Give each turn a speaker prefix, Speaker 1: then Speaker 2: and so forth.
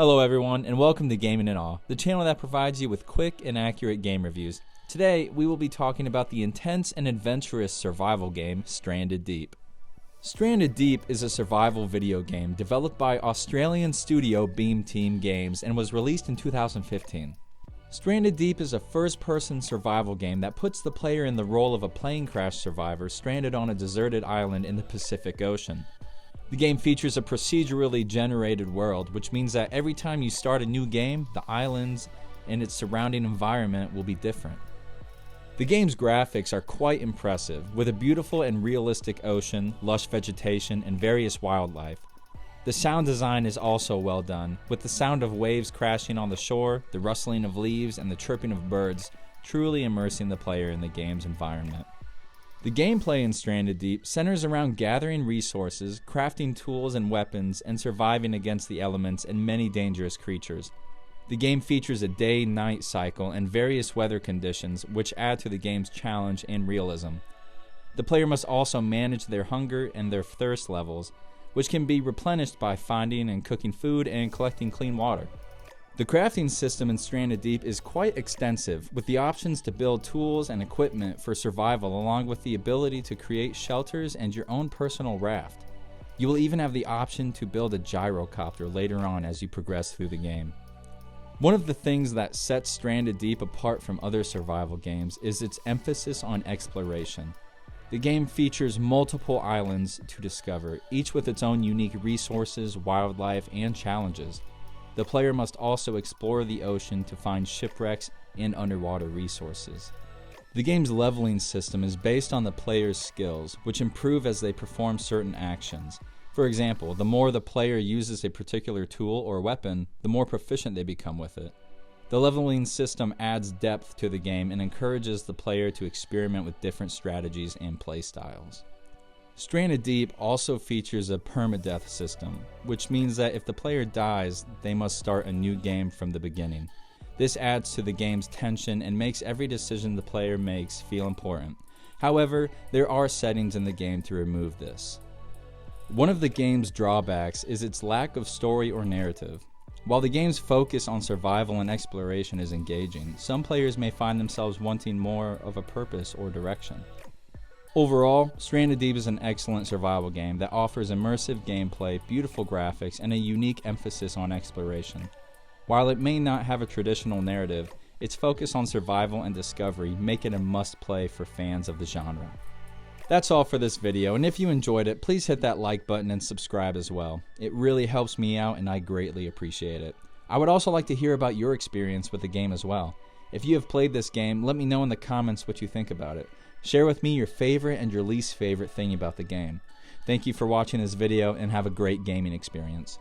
Speaker 1: Hello everyone, and welcome to Gaming and Awe, the channel that provides you with quick and accurate game reviews. Today, we will be talking about the intense and adventurous survival game, Stranded Deep. Stranded Deep is a survival video game developed by Australian studio Beam Team Games and was released in 2015. Stranded Deep is a first-person survival game that puts the player in the role of a plane crash survivor stranded on a deserted island in the Pacific Ocean. The game features a procedurally generated world, which means that every time you start a new game, the islands and its surrounding environment will be different. The game's graphics are quite impressive, with a beautiful and realistic ocean, lush vegetation, and various wildlife. The sound design is also well done, with the sound of waves crashing on the shore, the rustling of leaves, and the chirping of birds, truly immersing the player in the game's environment. The gameplay in Stranded Deep centers around gathering resources, crafting tools and weapons, and surviving against the elements and many dangerous creatures. The game features a day-night cycle and various weather conditions, which add to the game's challenge and realism. The player must also manage their hunger and their thirst levels, which can be replenished by finding and cooking food and collecting clean water. The crafting system in Stranded Deep is quite extensive, with the options to build tools and equipment for survival along with the ability to create shelters and your own personal raft. You will even have the option to build a gyrocopter later on as you progress through the game. One of the things that sets Stranded Deep apart from other survival games is its emphasis on exploration. The game features multiple islands to discover, each with its own unique resources, wildlife, and challenges. The player must also explore the ocean to find shipwrecks and underwater resources. The game's leveling system is based on the player's skills, which improve as they perform certain actions. For example, the more the player uses a particular tool or weapon, the more proficient they become with it. The leveling system adds depth to the game and encourages the player to experiment with different strategies and playstyles. Stranded Deep also features a permadeath system, which means that if the player dies, they must start a new game from the beginning. This adds to the game's tension and makes every decision the player makes feel important. However, there are settings in the game to remove this. One of the game's drawbacks is its lack of story or narrative. While the game's focus on survival and exploration is engaging, some players may find themselves wanting more of a purpose or direction. Overall, Stranded Deep is an excellent survival game that offers immersive gameplay, beautiful graphics, and a unique emphasis on exploration. While it may not have a traditional narrative, its focus on survival and discovery make it a must-play for fans of the genre. That's all for this video, and if you enjoyed it, please hit that like button and subscribe as well. It really helps me out and I greatly appreciate it. I would also like to hear about your experience with the game as well. If you have played this game, let me know in the comments what you think about it. Share with me your favorite and your least favorite thing about the game. Thank you for watching this video and have a great gaming experience.